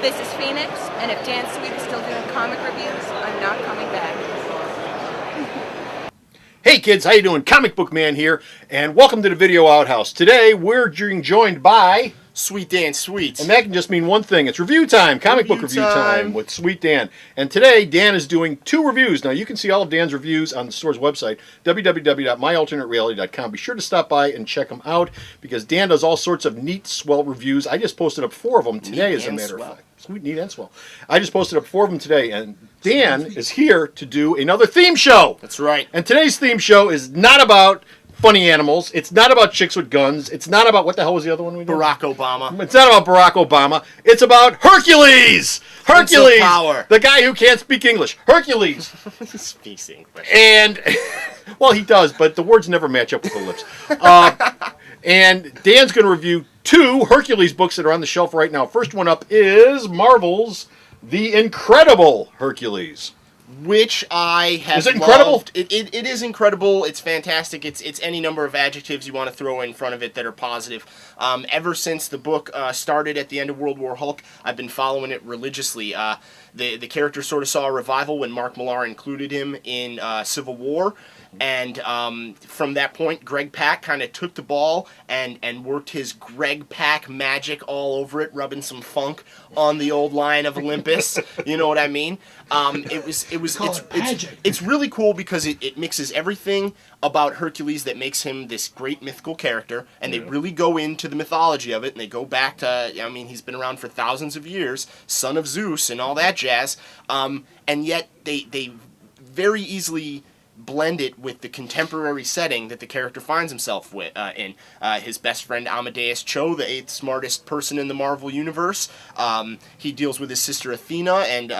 This is Phoenix, and if Dan Sweet is still doing comic reviews, I'm not coming back. Hey kids, how you doing? Comic Book Man here, and welcome to the Video Outhouse. Today we're being joined by Sweet Dan Sweet. and that can just mean one thing. It's review time, comic book review time with Sweet Dan. And today Dan is doing 2 reviews. Now you can see all of Dan's reviews on the store's website, www.myalternatereality.com. Be sure to stop by and check them out because Dan does all sorts of neat, swell reviews. I just posted up 4 of them today, as a matter of fact. Sweet, neat, and swell. I just posted up 4 of them today, and Dan is here to do another theme show. That's right. And today's theme show is not about funny animals. It's not about chicks with guns. It's not about, what the hell was the other one we did? Barack Obama. It's not about Barack Obama. It's about Hercules! Hercules! Power. The guy who can't speak English. Hercules! He speaks English. And, well, he does, but the words never match up with the lips. And Dan's going to review 2 Hercules books that are on the shelf right now. First one up is Marvel's The Incredible Hercules. Which I have Is it incredible? loved. It is incredible. It's fantastic. It's any number of adjectives you want to throw in front of it that are positive. Ever since the book started at the end of World War Hulk, I've been following it religiously. The character sort of saw a revival when Mark Millar included him in Civil War. And from that point, Greg Pak kind of took the ball and worked his Greg Pak magic all over it, rubbing some funk on the old Lion of Olympus. You know what I mean? It's really cool because it mixes everything about Hercules that makes him this great mythical character, and they really go into the mythology of it, and they go back to, I mean, he's been around for thousands of years, son of Zeus and all that jazz, and yet they very easily blend it with the contemporary setting that the character finds himself in. His best friend Amadeus Cho, the 8th smartest person in the Marvel Universe. He deals with his sister Athena and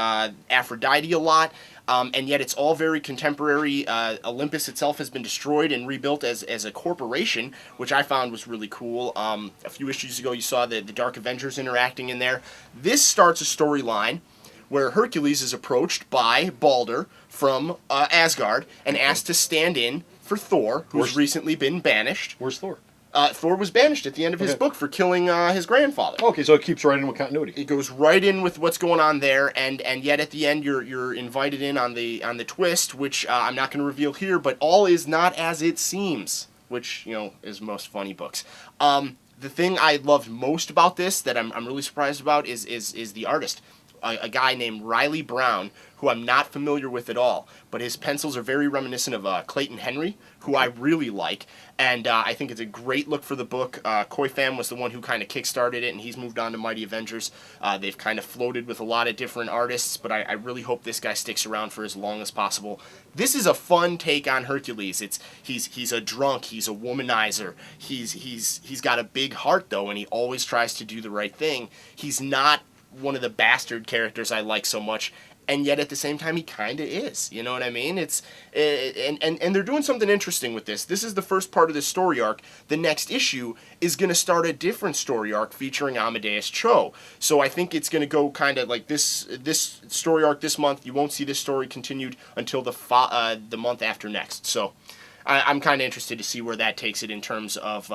Aphrodite a lot. And yet it's all very contemporary. Olympus itself has been destroyed and rebuilt as a corporation, which I found was really cool. A few issues ago you saw the Dark Avengers interacting in there. This starts a storyline where Hercules is approached by Balder from Asgard and asked to stand in for Thor, who's recently been banished. Where's Thor? Thor was banished at the end of his book for killing his grandfather. Okay, so it keeps right in with continuity. It goes right in with what's going on there, and yet at the end you're invited in on the twist, which I'm not going to reveal here, but all is not as it seems, which is most funny books. The thing I loved most about this that I'm really surprised about is the artist. A guy named Riley Brown, who I'm not familiar with at all, but his pencils are very reminiscent of Clayton Henry, who I really like, and I think it's a great look for the book. Koi Pham was the one who kind of kickstarted it, and he's moved on to Mighty Avengers. They've kind of floated with a lot of different artists, but I really hope this guy sticks around for as long as possible. This is a fun take on Hercules. He's a drunk, he's a womanizer, he's got a big heart though, and he always tries to do the right thing. He's not one of the bastard characters I like so much, and yet at the same time he kind of is. You know what I mean? It's and they're doing something interesting with this. This is the first part of the story arc. The next issue is going to start a different story arc featuring Amadeus Cho. So I think it's going to go kind of like this story arc this month. You won't see this story continued until the month after next. So I'm kind of interested to see where that takes it in terms of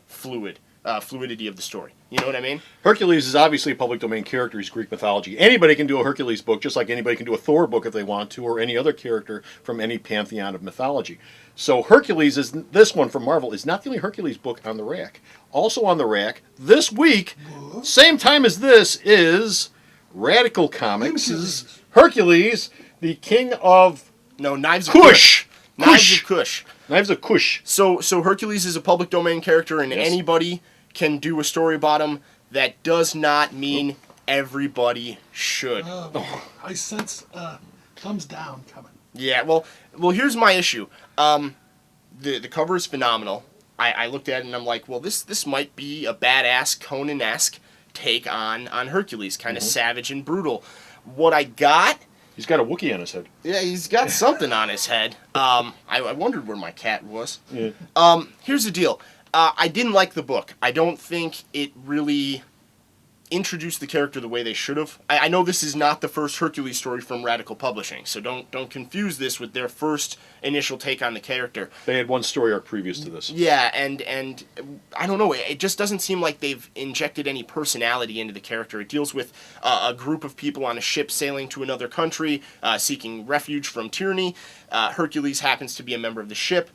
fluidity of the story. You know what I mean? Hercules is obviously a public domain character. He's Greek mythology. Anybody can do a Hercules book, just like anybody can do a Thor book if they want to, or any other character from any pantheon of mythology. So Hercules, this one from Marvel, is not the only Hercules book on the rack. Also on the rack, this week, same time as this, is Radical Comics' Hercules, the king of Knives of Kush. Knives of Kush. Knives of Kush. So Hercules is a public domain character, and anybody can do a story about him. That does not mean everybody should. I sense thumbs down coming. Yeah, well, here's my issue. The cover is phenomenal. I looked at it and I'm like, well, this might be a badass Conan-esque take on Hercules, kind of savage and brutal. What I got... He's got a Wookiee on his head. Yeah, he's got something on his head. I wondered where my cat was. Yeah. Here's the deal. I didn't like the book. I don't think it really introduced the character the way they should have. I know this is not the first Hercules story from Radical Publishing, so don't confuse this with their first initial take on the character. They had one story arc previous to this. Yeah, and I don't know. It just doesn't seem like they've injected any personality into the character. It deals with a group of people on a ship sailing to another country, seeking refuge from tyranny. Hercules happens to be a member of the ship.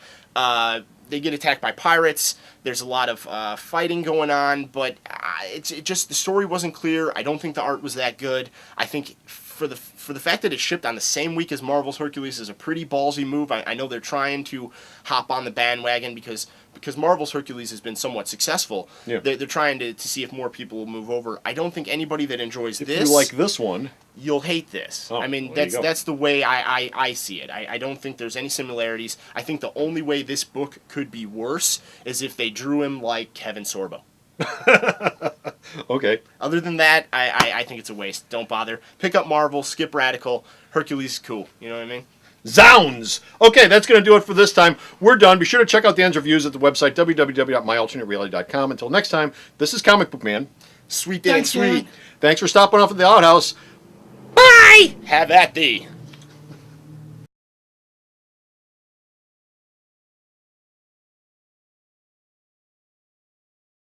They get attacked by pirates. There's a lot of fighting going on, but it just the story wasn't clear. I don't think the art was that good. I think for the fact that it shipped on the same week as Marvel's Hercules is a pretty ballsy move. I know they're trying to hop on the bandwagon because Marvel's Hercules has been somewhat successful. Yeah. They're trying to see if more people will move over. I don't think anybody that enjoys If this, you like this one, you'll hate this. Oh, I mean, there you go. that's the way I see it. I don't think there's any similarities. I think the only way this book could be worse is if they drew him like Kevin Sorbo. okay. Other than that, I think it's a waste. Don't bother. Pick up Marvel, skip Radical. Hercules is cool. You know what I mean? Zounds! Okay, that's going to do it for this time. We're done. Be sure to check out Dan's reviews at the website, www.myalternatereality.com. Until next time, this is Comic Book Man. Sweet Dan, Thanks, sweet. man. Thanks for stopping off at the outhouse. Bye! Have at thee.